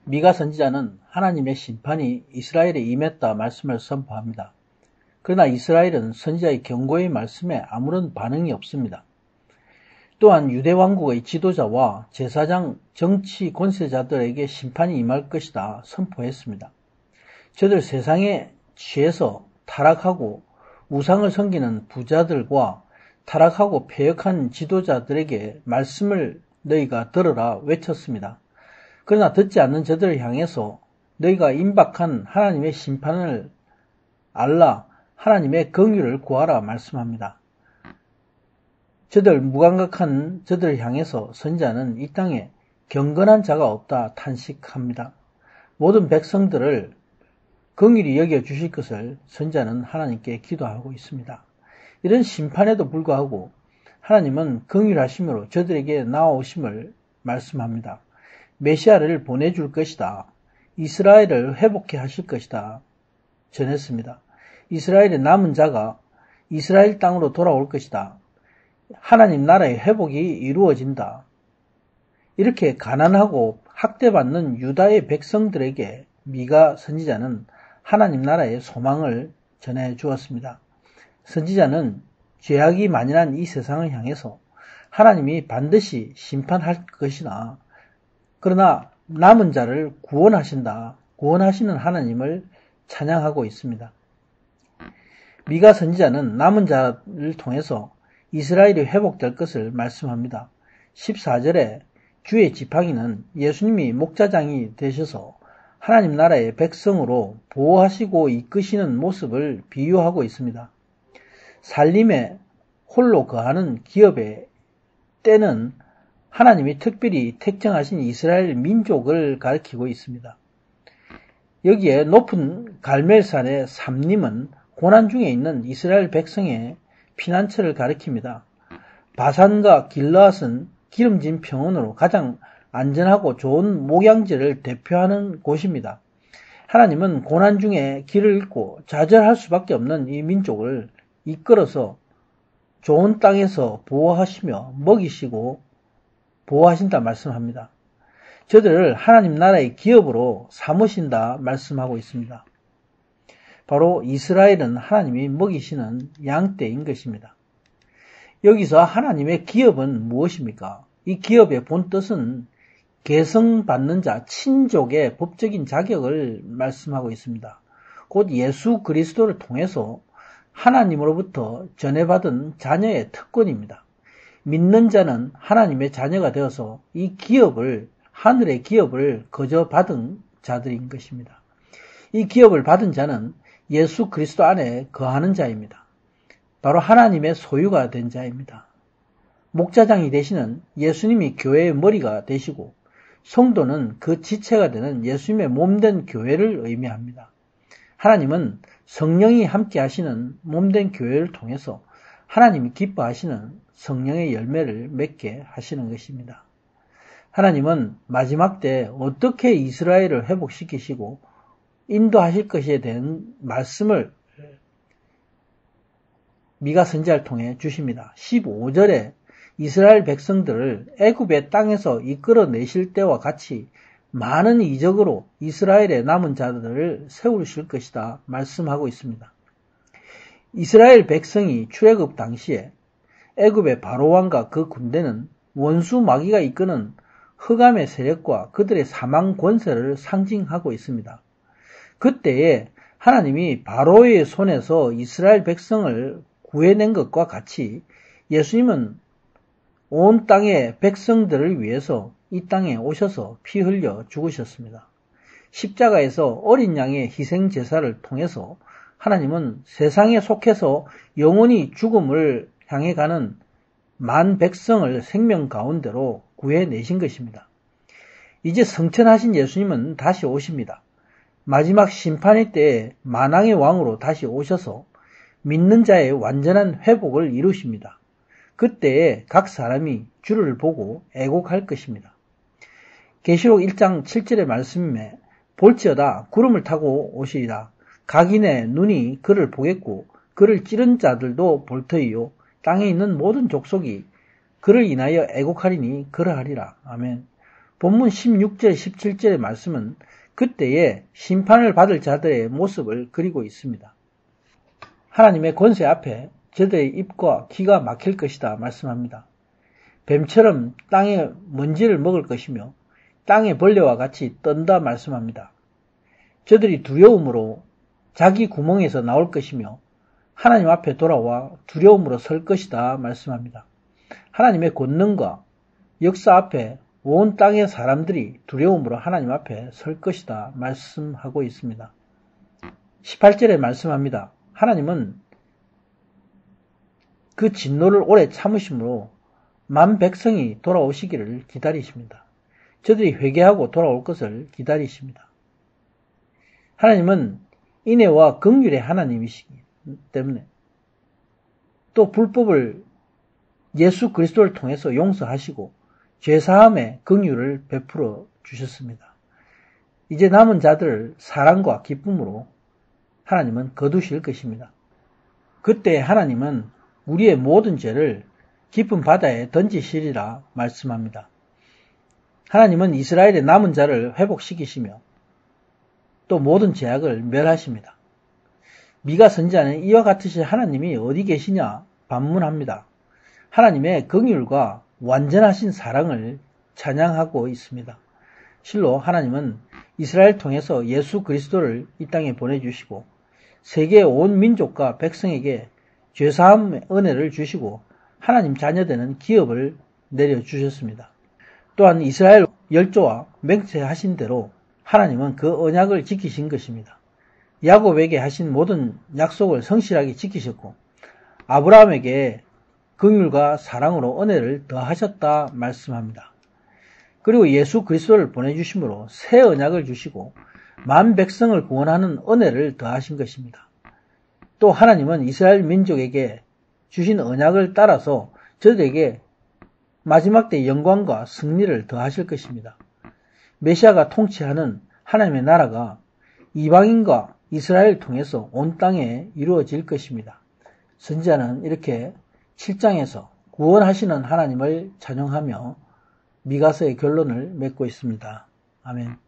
미가 선지자는 하나님의 심판이 이스라엘에 임했다 말씀을 선포합니다. 그러나 이스라엘은 선지자의 경고의 말씀에 아무런 반응이 없습니다. 또한 유대 왕국의 지도자와 제사장, 정치 권세자들에게 심판이 임할 것이다 선포했습니다. 저들 세상에 취해서 타락하고 우상을 섬기는 부자들과 타락하고 패역한 지도자들에게 말씀을 너희가 들으라 외쳤습니다. 그러나 듣지 않는 저들을 향해서 너희가 임박한 하나님의 심판을 알라, 하나님의 긍휼을 구하라 말씀합니다. 저들 무감각한 저들을 향해서 선지자는 이 땅에 경건한 자가 없다 탄식합니다. 모든 백성들을 긍휼히 여겨주실 것을 선지자는 하나님께 기도하고 있습니다. 이런 심판에도 불구하고 하나님은 긍휼하심으로 저들에게 나아오심을 말씀합니다. 메시아를 보내줄 것이다. 이스라엘을 회복해 하실 것이다. 전했습니다. 이스라엘의 남은 자가 이스라엘 땅으로 돌아올 것이다. 하나님 나라의 회복이 이루어진다. 이렇게 가난하고 학대받는 유다의 백성들에게 미가 선지자는 하나님 나라의 소망을 전해 주었습니다. 선지자는 죄악이 만연한 이 세상을 향해서 하나님이 반드시 심판할 것이나 그러나 남은 자를 구원하시는 하나님을 찬양하고 있습니다. 미가 선지자는 남은 자를 통해서 이스라엘이 회복될 것을 말씀합니다. 14절에 주의 지팡이는 예수님이 목자장이 되셔서 하나님 나라의 백성으로 보호하시고 이끄시는 모습을 비유하고 있습니다. 살림에 홀로 거하는 기업의 때는 하나님이 특별히 택정하신 이스라엘 민족을 가리키고 있습니다. 여기에 높은 갈멜산의 삼림은 고난 중에 있는 이스라엘 백성의 피난처를 가리킵니다. 바산과 길르앗은 기름진 평원으로 가장 안전하고 좋은 목양지를 대표하는 곳입니다. 하나님은 고난 중에 길을 잃고 좌절할 수밖에 없는 이 민족을 이끌어서 좋은 땅에서 보호하시며 먹이시고 보호하신다 말씀합니다. 저들을 하나님 나라의 기업으로 삼으신다 말씀하고 있습니다. 바로 이스라엘은 하나님이 먹이시는 양떼인 것입니다. 여기서 하나님의 기업은 무엇입니까? 이 기업의 본뜻은 계승받는 자, 친족의 법적인 자격을 말씀하고 있습니다. 곧 예수 그리스도를 통해서 하나님으로부터 전해받은 자녀의 특권입니다. 믿는 자는 하나님의 자녀가 되어서 이 기업을, 하늘의 기업을 거저 받은 자들인 것입니다. 이 기업을 받은 자는 예수 그리스도 안에 거하는 자입니다. 바로 하나님의 소유가 된 자입니다. 목자장이 되시는 예수님이 교회의 머리가 되시고 성도는 그 지체가 되는 예수님의 몸된 교회를 의미합니다. 하나님은 성령이 함께 하시는 몸된 교회를 통해서 하나님이 기뻐하시는 성령의 열매를 맺게 하시는 것입니다. 하나님은 마지막 때 어떻게 이스라엘을 회복시키시고 인도하실 것에 대한 말씀을 미가 선지자를 통해 주십니다. 15절에 이스라엘 백성들을 애굽의 땅에서 이끌어내실 때와 같이 많은 이적으로 이스라엘의 남은 자들을 세우실 것이다 말씀하고 있습니다. 이스라엘 백성이 출애굽 당시에 애굽의 바로왕과 그 군대는 원수 마귀가 이끄는 흑암의 세력과 그들의 사망 권세를 상징하고 있습니다. 그때에 하나님이 바로의 손에서 이스라엘 백성을 구해낸 것과 같이 예수님은 온 땅의 백성들을 위해서 이 땅에 오셔서 피 흘려 죽으셨습니다. 십자가에서 어린 양의 희생 제사를 통해서 하나님은 세상에 속해서 영원히 죽음을 향해 가는 만 백성을 생명 가운데로 구해내신 것입니다. 이제 성천하신 예수님은 다시 오십니다. 마지막 심판의 때에 만왕의 왕으로 다시 오셔서 믿는 자의 완전한 회복을 이루십니다. 그때에 각 사람이 주를 보고 애곡할 것입니다. 계시록 1장 7절의 말씀에 볼지어다 구름을 타고 오시리라. 각인의 눈이 그를 보겠고 그를 찌른 자들도 볼 터이요 땅에 있는 모든 족속이 그를 인하여 애곡하리니 그러하리라. 아멘. 본문 16절, 17절의 말씀은 그때의 심판을 받을 자들의 모습을 그리고 있습니다. 하나님의 권세 앞에 저들의 입과 귀가 막힐 것이다 말씀합니다. 뱀처럼 땅의 먼지를 먹을 것이며 땅의 벌레와 같이 떤다 말씀합니다. 저들이 두려움으로 자기 구멍에서 나올 것이며 하나님 앞에 돌아와 두려움으로 설 것이다 말씀합니다. 하나님의 권능과 역사 앞에 온 땅의 사람들이 두려움으로 하나님 앞에 설 것이다 말씀하고 있습니다. 18절에 말씀합니다. 하나님은 그 진노를 오래 참으심으로 만 백성이 돌아오시기를 기다리십니다. 저들이 회개하고 돌아올 것을 기다리십니다. 하나님은 인애와 긍휼의 하나님이시기 때문에 또 불법을 예수 그리스도를 통해서 용서하시고 죄사함의 긍휼을 베풀어 주셨습니다. 이제 남은 자들을 사랑과 기쁨으로 하나님은 거두실 것입니다. 그때 하나님은 우리의 모든 죄를 깊은 바다에 던지시리라 말씀합니다. 하나님은 이스라엘의 남은 자를 회복시키시며 또 모든 죄악을 멸하십니다. 미가 선지자는 이와 같으신 하나님이 어디 계시냐 반문합니다. 하나님의 긍휼과 완전하신 사랑을 찬양하고 있습니다. 실로 하나님은 이스라엘 통해서 예수 그리스도를 이 땅에 보내주시고 세계 온 민족과 백성에게 죄사함의 은혜를 주시고 하나님 자녀되는 기업을 내려주셨습니다. 또한 이스라엘 열조와 맹세하신 대로 하나님은 그 언약을 지키신 것입니다. 야곱에게 하신 모든 약속을 성실하게 지키셨고 아브라함에게 긍휼과 사랑으로 은혜를 더하셨다 말씀합니다. 그리고 예수 그리스도를 보내주심으로 새 언약을 주시고 만 백성을 구원하는 은혜를 더하신 것입니다. 또 하나님은 이스라엘 민족에게 주신 언약을 따라서 저들에게 마지막 때 영광과 승리를 더하실 것입니다. 메시아가 통치하는 하나님의 나라가 이방인과 이스라엘을 통해서 온 땅에 이루어질 것입니다. 선지자는 이렇게 7장에서 구원하시는 하나님을 찬양하며 미가서의 결론을 맺고 있습니다. 아멘.